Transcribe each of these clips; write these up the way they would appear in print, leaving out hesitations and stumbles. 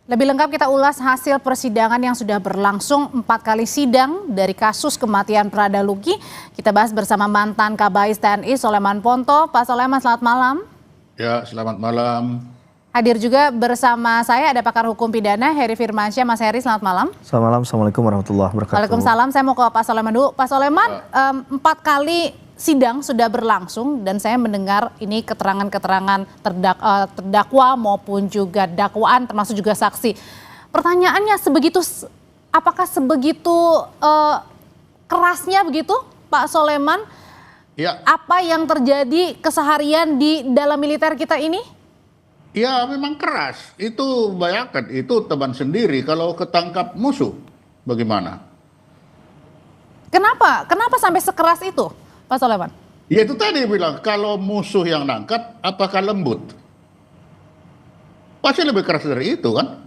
Lebih lengkap kita ulas hasil persidangan yang sudah berlangsung 4 kali sidang dari kasus kematian Prada Luki. Kita bahas bersama mantan Kabais TNI Soleman Ponto. Pak Soleman, selamat malam. Ya, selamat malam. Hadir juga bersama saya ada pakar hukum pidana Heri Firmansyah. Mas Heri, selamat malam. Selamat malam, Assalamualaikum warahmatullahi wabarakatuh. Waalaikumsalam, saya mau ke Pak Soleman dulu. Pak Soleman, 4 kali sidang sudah berlangsung dan saya mendengar ini keterangan-keterangan terdakwa maupun juga dakwaan termasuk juga saksi. Pertanyaannya apakah sebegitu kerasnya begitu Pak Soleman? Ya. Apa yang terjadi keseharian di dalam militer kita ini? Ya, memang keras. Itu bayangkan, itu teman sendiri kalau ketangkap musuh. Bagaimana? Kenapa sampai sekeras itu, Pak Soleman? Ya itu tadi bilang, kalau musuh yang nangkap, apakah lembut? Pasti lebih keras dari itu kan?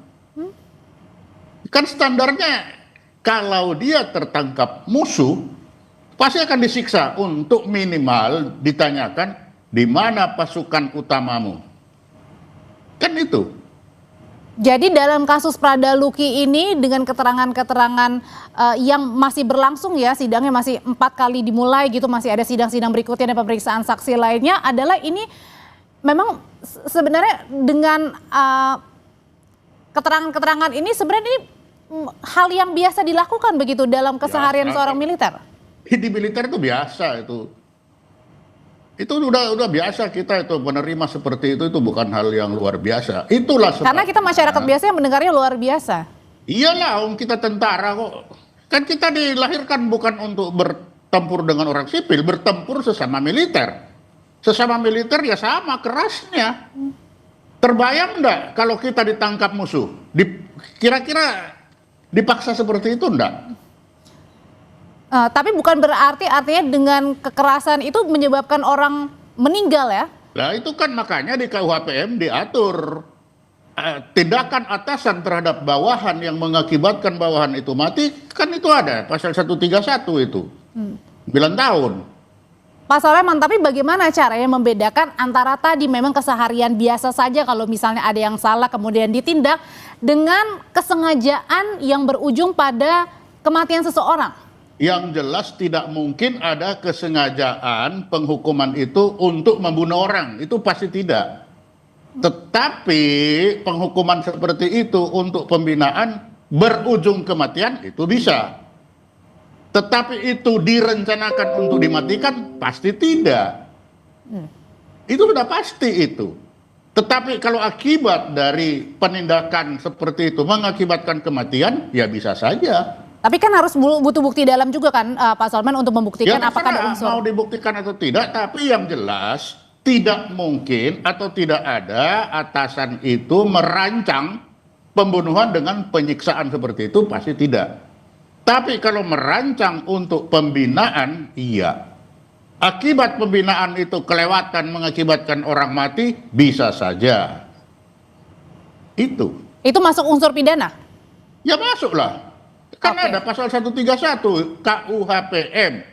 Kan standarnya, kalau dia tertangkap musuh, pasti akan disiksa untuk minimal ditanyakan, di mana pasukan utamamu? Kan itu. Jadi dalam kasus Prada Luki ini dengan keterangan-keterangan yang masih berlangsung ya, sidangnya masih 4 kali dimulai gitu, masih ada sidang-sidang berikutnya dan pemeriksaan saksi lainnya, adalah ini memang sebenarnya dengan keterangan-keterangan ini sebenarnya ini hal yang biasa dilakukan begitu dalam keseharian seorang militer? Di militer itu biasa itu. Itu udah biasa kita itu menerima seperti itu bukan hal yang luar biasa. Itulah sebabnya. Karena kita masyarakat biasa yang mendengarnya luar biasa. Iyalah, kita tentara kok. Kan kita dilahirkan bukan untuk bertempur dengan orang sipil, bertempur sesama militer. Sesama militer ya sama kerasnya. Terbayang enggak kalau kita ditangkap musuh? Kira-kira dipaksa seperti itu enggak? Tapi bukan berarti artinya dengan kekerasan itu menyebabkan orang meninggal ya? Nah itu kan makanya di KUHPM diatur tindakan atasan terhadap bawahan yang mengakibatkan bawahan itu mati, kan itu ada pasal 131 itu 9 tahun. Pak Soleman, tapi bagaimana caranya membedakan antara tadi memang keseharian biasa saja kalau misalnya ada yang salah kemudian ditindak dengan kesengajaan yang berujung pada kematian seseorang? Yang jelas tidak mungkin ada kesengajaan penghukuman itu untuk membunuh orang, itu pasti tidak. Tetapi penghukuman seperti itu untuk pembinaan berujung kematian itu bisa. Tetapi itu direncanakan untuk dimatikan pasti tidak. Itu sudah pasti itu. Tetapi kalau akibat dari penindakan seperti itu mengakibatkan kematian, ya bisa saja. Tapi kan harus butuh bukti dalam juga kan Pak Soleman untuk membuktikan ya, apakah ada unsur. Mau dibuktikan atau tidak, tapi yang jelas tidak mungkin atau tidak ada atasan itu merancang pembunuhan dengan penyiksaan seperti itu, pasti tidak. Tapi kalau merancang untuk pembinaan, iya. Akibat pembinaan itu kelewatan mengakibatkan orang mati, bisa saja. Itu masuk unsur pidana? Ya masuklah. Kan ada pasal 131 KUHPM.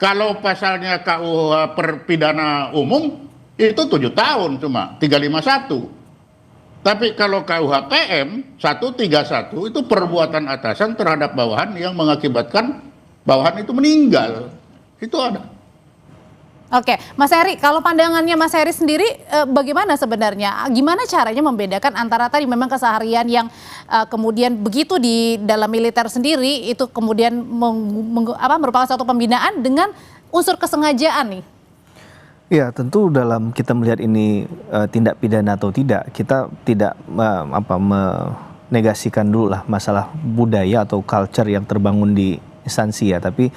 Kalau pasalnya KUH Perpidana Umum itu 7 tahun cuma 351. Tapi kalau KUHPM 131 itu perbuatan atasan terhadap bawahan yang mengakibatkan bawahan itu meninggal. Itu ada. Oke, Mas Heri, kalau pandangannya Mas Heri sendiri bagaimana sebenarnya? Gimana caranya membedakan antara tadi memang keseharian yang kemudian begitu di dalam militer sendiri itu kemudian merupakan suatu pembinaan dengan unsur kesengajaan nih? Ya, tentu dalam kita melihat ini tindak pidana atau tidak, kita tidak menegasikan dulu lah masalah budaya atau culture yang terbangun di instansi ya, tapi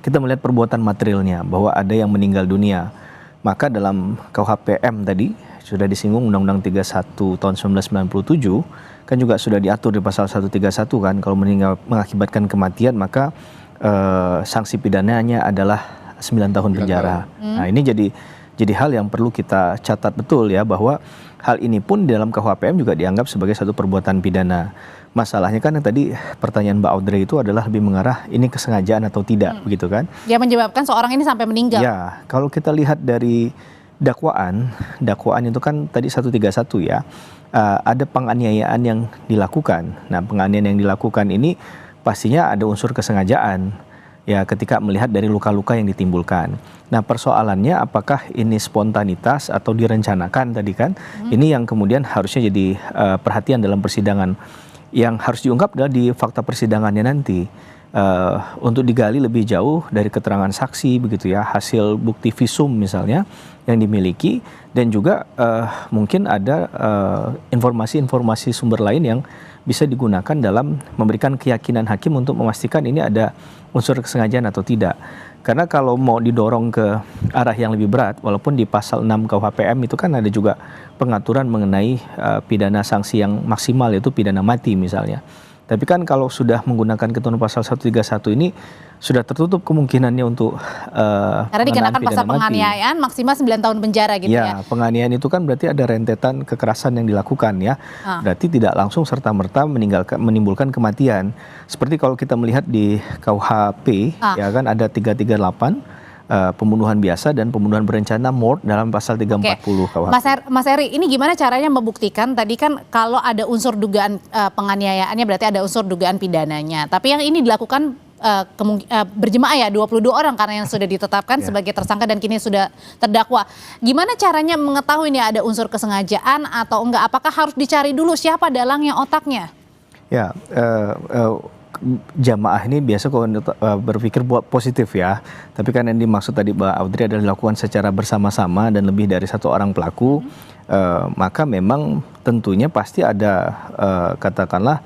kita melihat perbuatan materialnya bahwa ada yang meninggal dunia. Maka dalam KUHPM tadi sudah disinggung Undang-Undang 31 tahun 1997 kan juga sudah diatur di pasal 131 kan, kalau meninggal mengakibatkan kematian maka sanksi pidananya adalah 9 tahun penjara. Nah, ini jadi hal yang perlu kita catat betul ya, bahwa hal ini pun di dalam KUHPM juga dianggap sebagai satu perbuatan pidana. Masalahnya kan yang tadi pertanyaan Mbak Audrey itu adalah lebih mengarah ini kesengajaan atau tidak, begitu kan? Yang menyebabkan seorang ini sampai meninggal. Ya, kalau kita lihat dari dakwaan itu kan tadi 131 ya. ada penganiayaan yang dilakukan. Nah, penganiayaan yang dilakukan ini pastinya ada unsur kesengajaan ya ketika melihat dari luka-luka yang ditimbulkan. Nah, persoalannya apakah ini spontanitas atau direncanakan tadi kan? Ini yang kemudian harusnya jadi perhatian dalam persidangan. Yang harus diungkap adalah di fakta persidangannya nanti. Untuk digali lebih jauh dari keterangan saksi begitu ya, hasil bukti visum misalnya yang dimiliki, dan juga mungkin ada informasi-informasi sumber lain yang bisa digunakan dalam memberikan keyakinan hakim untuk memastikan ini ada unsur kesengajaan atau tidak. Karena kalau mau didorong ke arah yang lebih berat, walaupun di pasal 6 KUHPM itu kan ada juga pengaturan mengenai pidana sanksi yang maksimal, yaitu pidana mati misalnya. Tapi kan kalau sudah menggunakan ketentuan pasal 131 ini sudah tertutup kemungkinannya untuk karena dikenakan pasal penganiayaan maksimal 9 tahun penjara gitu ya. Ya, penganiayaan itu kan berarti ada rentetan kekerasan yang dilakukan ya. Berarti tidak langsung serta-merta menimbulkan kematian. Seperti kalau kita melihat di KUHP ya kan ada 338 pembunuhan biasa dan pembunuhan berencana mord dalam pasal 340 KUHP. Mas Eri, ini gimana caranya membuktikan tadi kan kalau ada unsur dugaan penganiayaannya berarti ada unsur dugaan pidananya. Tapi yang ini dilakukan berjemaah ya 22 orang karena yang sudah ditetapkan sebagai tersangka dan kini sudah terdakwa. Gimana caranya mengetahui ini ada unsur kesengajaan atau enggak? Apakah harus dicari dulu siapa dalangnya, otaknya? Ya, jamaah ini biasa kalau berpikir buat positif ya, tapi kan yang dimaksud tadi Mbak Audrey adalah dilakukan secara bersama-sama dan lebih dari satu orang pelaku, maka memang tentunya pasti ada katakanlah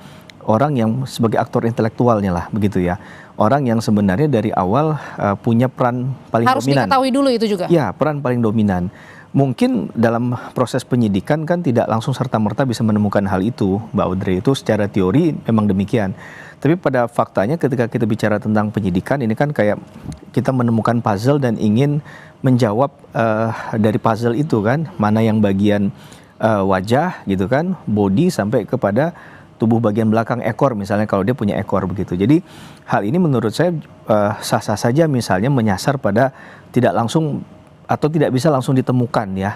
orang yang sebagai aktor intelektualnya lah begitu ya, orang yang sebenarnya dari awal punya peran paling harus dominan. Harus diketahui dulu itu juga? Ya, peran paling dominan. Mungkin dalam proses penyidikan kan tidak langsung serta-merta bisa menemukan hal itu, Mbak Audrey, itu secara teori memang demikian. Tapi pada faktanya ketika kita bicara tentang penyidikan ini kan kayak kita menemukan puzzle dan ingin menjawab dari puzzle itu kan, mana yang bagian wajah gitu kan, body sampai kepada tubuh bagian belakang ekor misalnya kalau dia punya ekor begitu. Jadi hal ini menurut saya sah-sah saja misalnya menyasar pada tidak langsung atau tidak bisa langsung ditemukan ya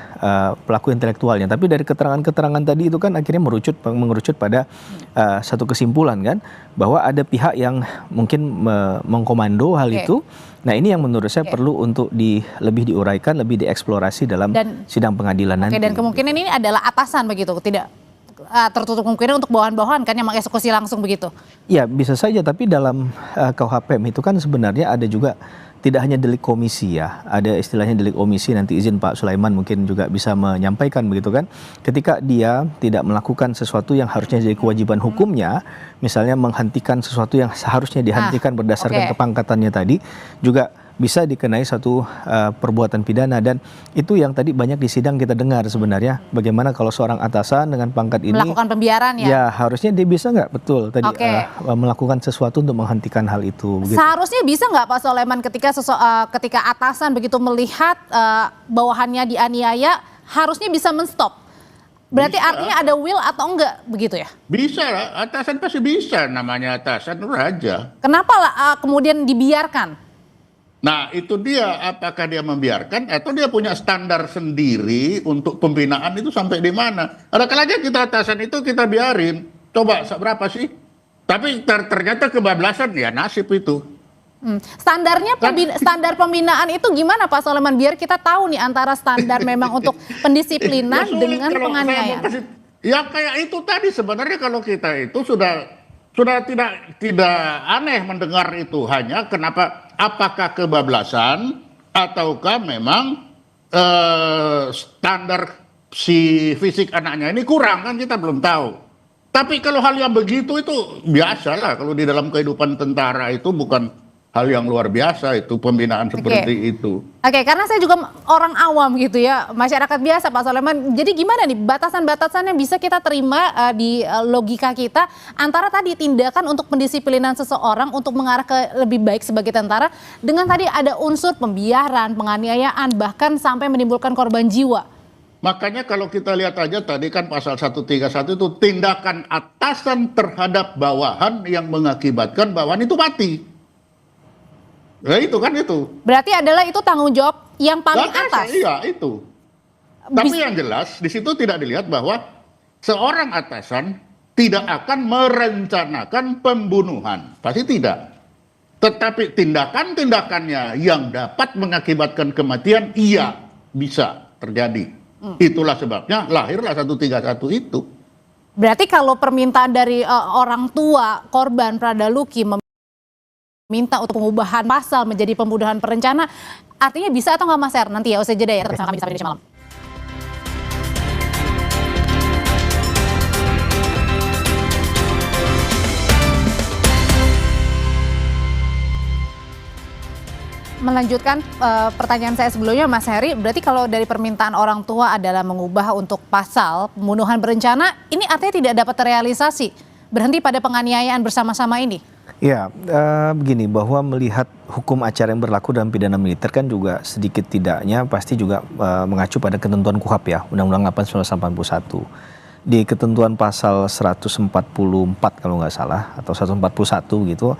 pelaku intelektualnya. Tapi dari keterangan-keterangan tadi itu kan akhirnya mengerucut pada satu kesimpulan kan bahwa ada pihak yang mungkin mengkomando hal itu. Nah ini yang menurut saya perlu untuk lebih diuraikan, lebih dieksplorasi dalam sidang pengadilan nanti. Dan kemungkinan ini adalah atasan begitu, tidak tertutup kemungkinan untuk bawahan-bawahan kan yang mengeksekusi langsung begitu? Ya bisa saja, tapi dalam KUHPM itu kan sebenarnya ada juga tidak hanya delik komisi ya, ada istilahnya delik omisi, nanti izin Pak Sulaiman mungkin juga bisa menyampaikan begitu kan. Ketika dia tidak melakukan sesuatu yang harusnya jadi kewajiban hukumnya, misalnya menghentikan sesuatu yang seharusnya dihentikan berdasarkan kepangkatannya tadi, juga bisa dikenai satu perbuatan pidana. Dan itu yang tadi banyak di sidang kita dengar sebenarnya, bagaimana kalau seorang atasan dengan pangkat ini melakukan pembiaran ya? Ya harusnya dia bisa nggak betul tadi melakukan sesuatu untuk menghentikan hal itu begitu. Seharusnya bisa nggak Pak Sulaiman ketika atasan begitu melihat bawahannya dianiaya harusnya bisa menstop? Berarti bisa. Artinya ada will atau enggak begitu ya? Bisa lah, atasan pasti bisa, namanya atasan raja. Kenapa kemudian dibiarkan? Nah itu dia, apakah dia membiarkan atau dia punya standar sendiri untuk pembinaan itu sampai di mana? Ada kalanya kita atasan itu kita biarin, coba berapa sih? Tapi ternyata kebablasan ya nasib itu. Standarnya standar pembinaan itu gimana Pak Sulaiman? Biar kita tahu nih antara standar memang untuk pendisiplinan dengan penganiayaan. Ya kayak itu tadi sebenarnya kalau kita itu sudah tidak aneh mendengar itu, hanya apakah kebablasan ataukah memang standar si fisik anaknya ini kurang, kan kita belum tahu. Tapi kalau hal yang begitu itu biasalah, kalau di dalam kehidupan tentara itu bukan hal yang luar biasa itu pembinaan seperti itu. Karena saya juga orang awam gitu ya, masyarakat biasa Pak Sulaiman. Jadi gimana nih batasan-batasan yang bisa kita terima di logika kita antara tadi tindakan untuk pendisiplinan seseorang untuk mengarah ke lebih baik sebagai tentara dengan tadi ada unsur pembiaran, penganiayaan, bahkan sampai menimbulkan korban jiwa. Makanya kalau kita lihat aja tadi kan pasal 131 itu tindakan atasan terhadap bawahan yang mengakibatkan bawahan itu mati. Nah itu kan itu. Berarti adalah itu tanggung jawab yang paling atas. Iya itu. Tapi yang jelas di situ tidak dilihat bahwa seorang atasan tidak akan merencanakan pembunuhan, pasti tidak. Tetapi tindakan-tindakannya yang dapat mengakibatkan kematian, iya bisa terjadi. Itulah sebabnya lahirlah 131 itu. Berarti kalau permintaan dari orang tua korban Pradaluki meminta untuk pengubahan pasal menjadi pembunuhan berencana, artinya bisa atau nggak Mas Er? Nanti ya usai jeda ya, tetap bersama kami di Sapa Indonesia Malam. Melanjutkan pertanyaan saya sebelumnya Mas Heri, berarti kalau dari permintaan orang tua adalah mengubah untuk pasal pembunuhan berencana, ini artinya tidak dapat terrealisasi, berhenti pada penganiayaan bersama-sama ini? Ya, begini, bahwa melihat hukum acara yang berlaku dalam pidana militer kan juga sedikit tidaknya pasti juga mengacu pada ketentuan KUHP ya, Undang-Undang 8 1981. Di ketentuan pasal 144 kalau nggak salah, atau 141 gitu,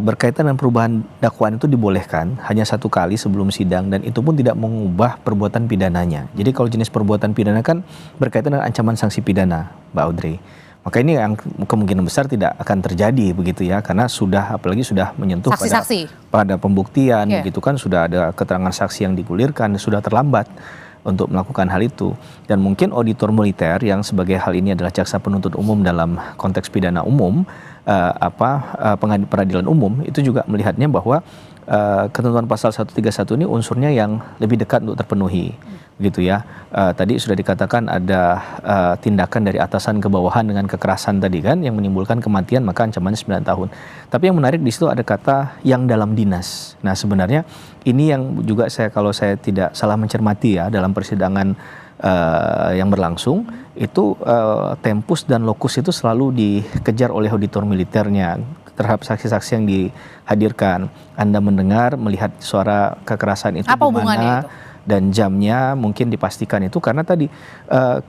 berkaitan dengan perubahan dakwaan itu dibolehkan hanya satu kali sebelum sidang dan itu pun tidak mengubah perbuatan pidananya. Jadi kalau jenis perbuatan pidana kan berkaitan dengan ancaman sanksi pidana, Mbak Audrey. Maka ini yang kemungkinan besar tidak akan terjadi begitu ya, karena sudah apalagi sudah menyentuh pada pembuktian begitu kan, sudah ada keterangan saksi yang digulirkan, sudah terlambat untuk melakukan hal itu. Dan mungkin auditor militer yang sebagai hal ini adalah jaksa penuntut umum dalam konteks pidana umum, peradilan umum itu juga melihatnya bahwa ketentuan pasal 131 ini unsurnya yang lebih dekat untuk terpenuhi gitu ya. Tadi sudah dikatakan ada tindakan dari atasan ke bawahan dengan kekerasan tadi kan yang menimbulkan kematian, maka ancamannya 9 tahun. Tapi yang menarik di situ ada kata yang dalam dinas. Nah, sebenarnya ini yang juga kalau saya tidak salah mencermati ya dalam persidangan yang berlangsung itu tempus dan lokus itu selalu dikejar oleh auditor militernya terhadap saksi-saksi yang dihadirkan. Anda mendengar, melihat suara kekerasan itu apa di mana dan jamnya mungkin dipastikan itu karena tadi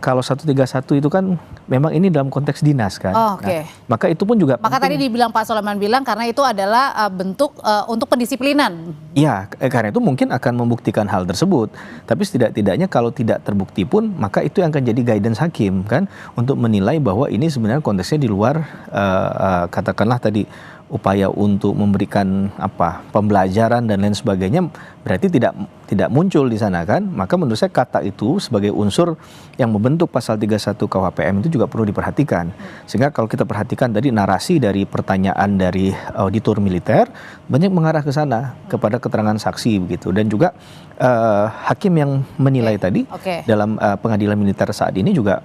kalau 131 itu kan memang ini dalam konteks dinas kan. Oh, okay. Nah, maka itu pun juga maka penting. Tadi dibilang Pak Soleman bilang karena itu adalah bentuk untuk pendisiplinan. Iya, karena itu mungkin akan membuktikan hal tersebut. Tapi setidak-tidaknya kalau tidak terbukti pun maka itu yang akan jadi guidance hakim kan untuk menilai bahwa ini sebenarnya konteksnya di luar katakanlah tadi upaya untuk memberikan pembelajaran dan lain sebagainya, berarti tidak muncul di sana kan. Maka menurut saya kata itu sebagai unsur yang membentuk pasal 31 KUHPM itu juga perlu diperhatikan. Sehingga kalau kita perhatikan tadi narasi dari pertanyaan dari auditor militer banyak mengarah ke sana kepada keterangan saksi begitu, dan juga hakim yang menilai tadi dalam pengadilan militer saat ini juga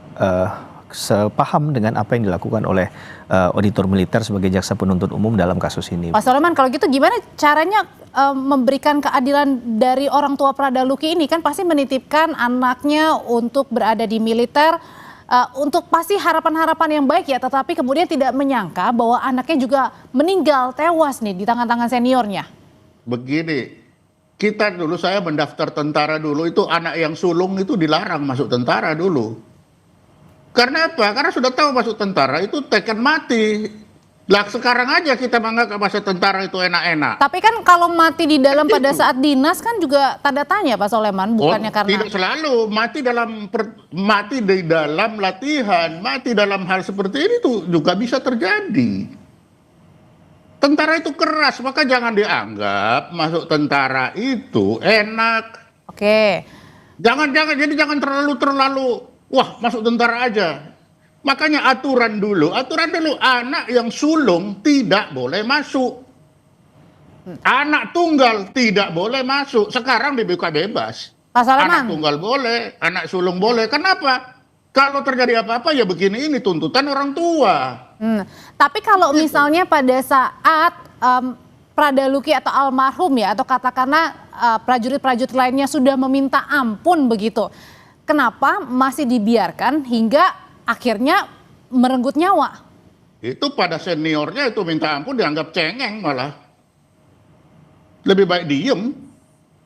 sepaham dengan apa yang dilakukan oleh auditor militer sebagai jaksa penuntut umum dalam kasus ini. Pak Soleman, kalau gitu gimana caranya memberikan keadilan dari orang tua Pradaluki ini? Kan pasti menitipkan anaknya untuk berada di militer, untuk pasti harapan-harapan yang baik ya, tetapi kemudian tidak menyangka bahwa anaknya juga meninggal tewas nih di tangan-tangan seniornya. Begini, saya mendaftar tentara dulu, itu anak yang sulung itu dilarang masuk tentara dulu. Karena apa? Karena sudah tahu masuk tentara itu tekan mati. Lah sekarang aja kita menganggap masuk tentara itu enak-enak. Tapi kan kalau mati di dalam pada saat dinas kan juga tanda tanya Pak Soleman, bukannya karena tidak selalu mati di dalam latihan, mati dalam hal seperti ini tuh juga bisa terjadi. Tentara itu keras, maka jangan dianggap masuk tentara itu enak. Oke. Jangan terlalu wah, masuk tentara aja. Makanya aturan dulu anak yang sulung tidak boleh masuk. Anak tunggal tidak boleh masuk. Sekarang dibuka bebas. Pak Soleman. Anak tunggal boleh, anak sulung boleh. Kenapa? Kalau terjadi apa-apa ya begini, ini tuntutan orang tua. Tapi kalau misalnya pada saat Pradaluki atau almarhum ya, atau katakanlah prajurit-prajurit lainnya sudah meminta ampun begitu, kenapa masih dibiarkan hingga akhirnya merenggut nyawa? Itu pada seniornya itu minta ampun dianggap cengeng malah. Lebih baik diem.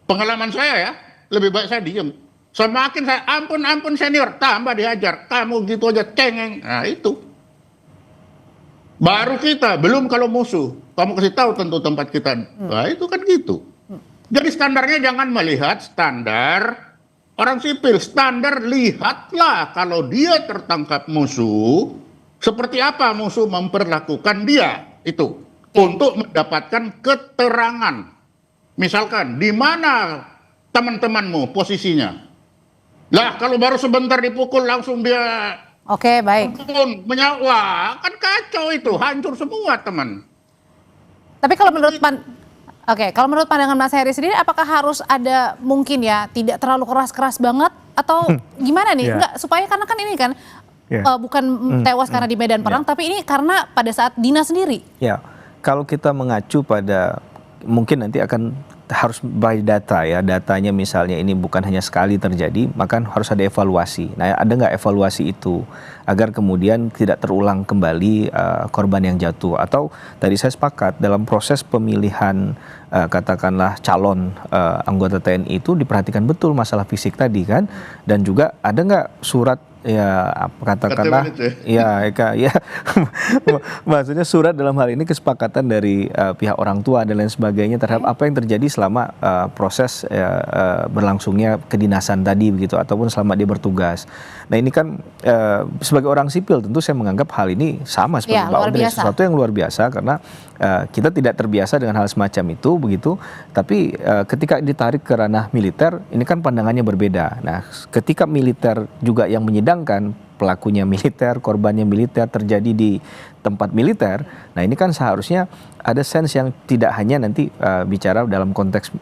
Pengalaman saya ya, lebih baik saya diem. Semakin saya ampun senior, tambah dihajar. Kamu gitu aja cengeng. Nah itu. Baru kita, belum kalau musuh. Kamu kasih tahu tentu tempat kita. Nah itu kan gitu. Jadi standarnya jangan melihat standar Orang sipil standar, lihatlah kalau dia tertangkap musuh, seperti apa musuh memperlakukan dia itu untuk mendapatkan keterangan. Misalkan di mana teman-temanmu posisinya? Lah kalau baru sebentar dipukul langsung dia Oke, baik. menyawa, kan kacau itu, hancur semua teman. Tapi kalau kalau menurut pandangan Mas Heri sendiri, apakah harus ada mungkin ya tidak terlalu keras-keras banget atau gimana nih? Yeah. Enggak, supaya karena kan ini kan Yeah. bukan tewas karena di medan perang, tapi ini karena pada saat dinas sendiri. Ya, kalau kita mengacu pada mungkin nanti akan harus by data ya, datanya misalnya ini bukan hanya sekali terjadi, maka harus ada evaluasi. Nah, ada nggak evaluasi itu agar kemudian tidak terulang kembali korban yang jatuh? Atau tadi saya sepakat dalam proses pemilihan katakanlah calon anggota TNI itu diperhatikan betul masalah fisik tadi kan, dan juga ada nggak surat ya katakanlah ya maksudnya surat dalam hal ini kesepakatan dari pihak orang tua dan lain sebagainya terhadap apa yang terjadi selama proses berlangsungnya kedinasan tadi begitu ataupun selama dia bertugas. Nah ini kan sebagai orang sipil tentu saya menganggap hal ini sama seperti Mbak Audrey, sesuatu yang luar biasa karena kita tidak terbiasa dengan hal semacam itu begitu, tapi ketika ditarik ke ranah militer ini kan pandangannya berbeda. Nah ketika militer juga yang menyidangkan, pelakunya militer, korbannya militer, terjadi di tempat militer, nah ini kan seharusnya ada sense yang tidak hanya nanti bicara dalam konteks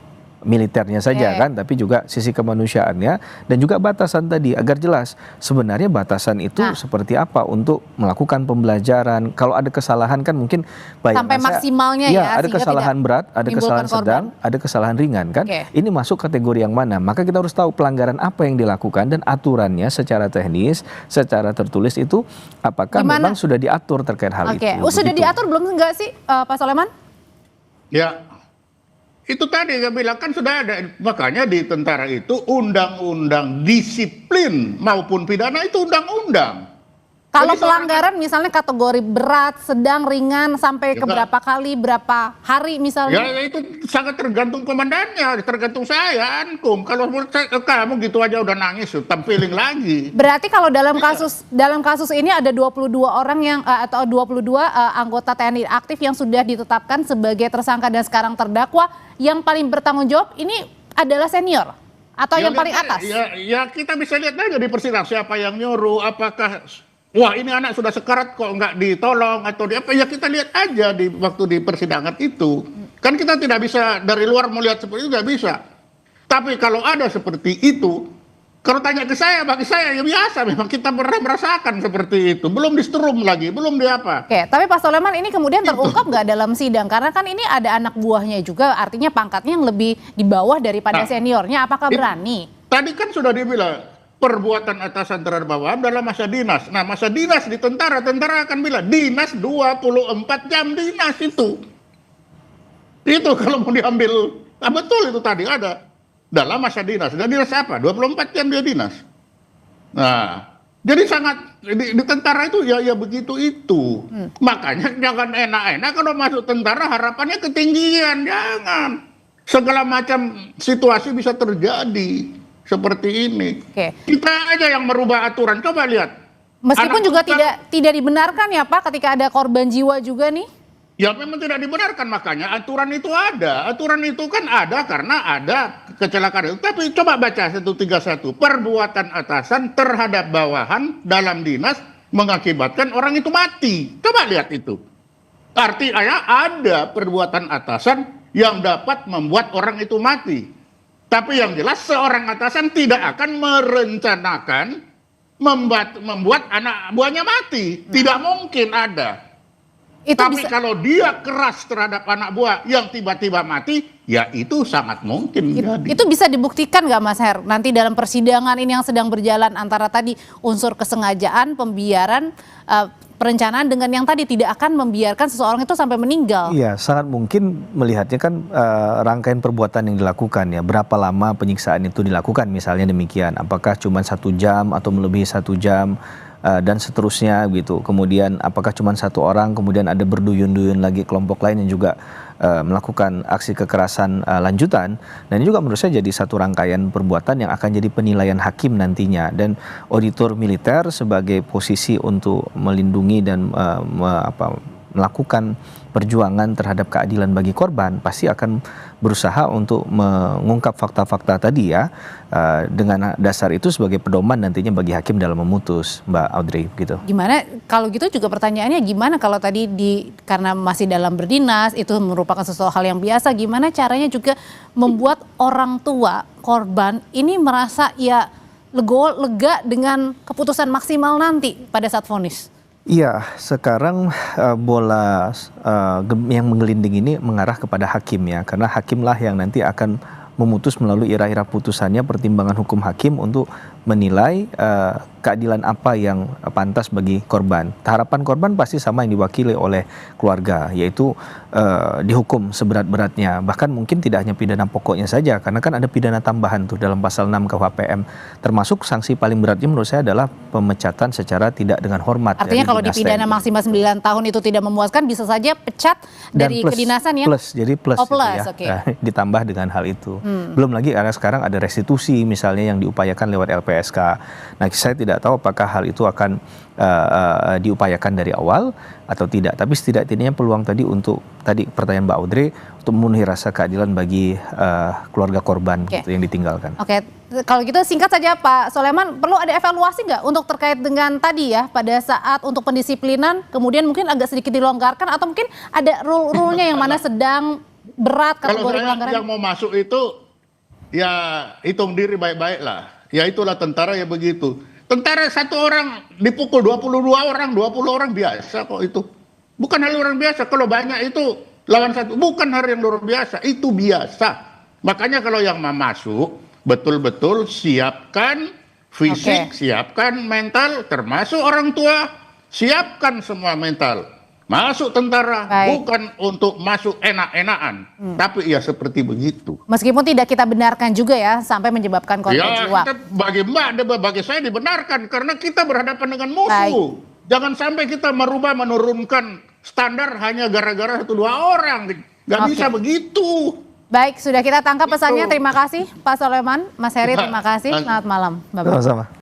militernya saja kan, tapi juga sisi kemanusiaannya dan juga batasan tadi agar jelas sebenarnya batasan itu seperti apa untuk melakukan pembelajaran. Kalau ada kesalahan kan mungkin sampai maksimalnya ya, ada kesalahan berat, ada kesalahan sedang, ada kesalahan ringan kan. Ini masuk kategori yang mana? Maka kita harus tahu pelanggaran apa yang dilakukan dan aturannya secara teknis, secara tertulis itu apakah memang sudah diatur terkait hal itu. Sudah diatur belum enggak sih Pak Soleman? Ya. Itu tadi saya bilang kan sudah ada, makanya di tentara itu undang-undang disiplin maupun pidana itu undang-undang. Kalau pelanggaran misalnya kategori berat, sedang, ringan sampai ke berapa kali, berapa hari misalnya? Ya itu sangat tergantung komandannya, tergantung saya, Ankum. Kalau kamu gitu aja udah nangis, tampilin lagi. Berarti kalau dalam kasus ini ada 22 orang yang atau 22 anggota TNI aktif yang sudah ditetapkan sebagai tersangka dan sekarang terdakwa, yang paling bertanggung jawab ini adalah senior atau yang paling atas? Ya kita bisa lihat aja di persidangan siapa yang nyuruh, apakah wah ini anak sudah sekarat kok nggak ditolong atau di apa, ya kita lihat aja di waktu di persidangan itu. Kan kita tidak bisa dari luar melihat seperti itu, nggak bisa. Tapi kalau ada seperti itu, kalau tanya ke saya, bagi saya ya biasa, memang kita pernah merasakan seperti itu. Belum disetrum lagi, belum di apa. Oke, tapi Pak Soleman ini kemudian terungkap nggak dalam sidang? Karena kan ini ada anak buahnya juga, artinya pangkatnya yang lebih di bawah daripada seniornya. Apakah berani? Tadi kan sudah dibilang, perbuatan atasan terhadap bawahan dalam masa dinas. Nah masa dinas di tentara akan bilang dinas 24 jam dinas itu kalau mau diambil, betul itu tadi ada dalam masa dinas. Dan dinas apa? 24 jam dia dinas. Nah jadi sangat di tentara itu ya begitu itu. Makanya jangan enak-enak kalau masuk tentara harapannya ketinggian, jangan. Segala macam situasi bisa terjadi seperti ini. Kita aja yang merubah aturan, coba lihat. Meskipun juga tidak dibenarkan ya Pak, ketika ada korban jiwa juga nih. Ya memang tidak dibenarkan, makanya aturan itu ada. Aturan itu kan ada karena ada kecelakaan itu. Tapi coba baca 131, perbuatan atasan terhadap bawahan dalam dinas mengakibatkan orang itu mati. Coba lihat itu. Artinya ada perbuatan atasan yang dapat membuat orang itu mati. Tapi yang jelas seorang atasan tidak akan merencanakan membuat anak buahnya mati. Tidak mungkin ada. Tapi kalau dia keras terhadap anak buah yang tiba-tiba mati, ya itu sangat mungkin jadi. Itu bisa dibuktikan nggak Mas Her? Nanti dalam persidangan ini yang sedang berjalan antara tadi unsur kesengajaan, pembiaran, perencanaan dengan yang tadi tidak akan membiarkan seseorang itu sampai meninggal. Iya, sangat mungkin melihatnya kan rangkaian perbuatan yang dilakukan ya. Berapa lama penyiksaan itu dilakukan misalnya demikian. Apakah cuma 1 jam atau melebihi 1 jam dan seterusnya gitu. Kemudian apakah cuma 1 orang, kemudian ada berduyun-duyun lagi kelompok lain yang juga melakukan aksi kekerasan lanjutan. Dan ini juga menurut saya jadi satu rangkaian perbuatan yang akan jadi penilaian hakim nantinya, dan auditor militer sebagai posisi untuk melindungi dan melakukan perjuangan terhadap keadilan bagi korban pasti akan berusaha untuk mengungkap fakta-fakta tadi ya, dengan dasar itu sebagai pedoman nantinya bagi hakim dalam memutus, Mbak Audrey, gitu. Gimana kalau gitu juga pertanyaannya, gimana kalau tadi karena masih dalam berdinas itu merupakan sesuatu hal yang biasa, gimana caranya juga membuat orang tua korban ini merasa ya lega dengan keputusan maksimal nanti pada saat vonis? Iya, sekarang bola yang menggelinding ini mengarah kepada hakim ya, karena hakimlah yang nanti akan memutus melalui ira-ira putusannya, pertimbangan hukum hakim untuk menilai keadilan apa yang pantas bagi korban. Harapan korban pasti sama yang diwakili oleh keluarga, yaitu dihukum seberat-beratnya. Bahkan mungkin tidak hanya pidana pokoknya saja, karena kan ada pidana tambahan tuh dalam pasal 6 KUHPM. Termasuk sanksi paling beratnya menurut saya adalah pemecatan secara tidak dengan hormat. Artinya kalau dipidana maksimal 9 tahun itu tidak memuaskan, bisa saja pecat dari kedinasan ya? Jadi plus oh, plus ya. Okay. Ditambah dengan hal itu. Belum lagi karena sekarang ada restitusi misalnya yang diupayakan lewat LPSK. Nah, saya tidak tahu apakah hal itu akan diupayakan dari awal atau tidak. Tapi setidaknya peluang tadi untuk pertanyaan Mbak Audrey untuk memenuhi rasa keadilan bagi keluarga korban gitu, yang ditinggalkan. Oke, kalau gitu singkat saja Pak Soleman, perlu ada evaluasi nggak untuk terkait dengan tadi ya pada saat untuk pendisiplinan, kemudian mungkin agak sedikit dilonggarkan atau mungkin ada rule-nya yang mana sedang berat kategori pelanggaran? Kalau yang mau masuk itu ya hitung diri baik-baik lah. Ya itulah tentara ya begitu. Tentara satu orang dipukul 22 orang biasa kok itu. Bukan hal orang biasa. Kalau banyak itu lawan satu, bukan hal yang luar biasa, itu biasa. Makanya kalau yang mau masuk, betul-betul siapkan fisik, siapkan mental, termasuk orang tua, siapkan semua mental. Masuk tentara bukan untuk masuk enak-enakan, tapi ya seperti begitu. Meskipun tidak kita benarkan juga ya sampai menyebabkan korban jiwa. Bagi saya dibenarkan karena kita berhadapan dengan musuh. Jangan sampai kita menurunkan standar hanya gara-gara 1-2 orang. Gak bisa begitu. Baik, sudah kita tangkap pesannya. Terima kasih Pak Soleman, Mas Heri, terima kasih. Selamat malam. Sama-sama.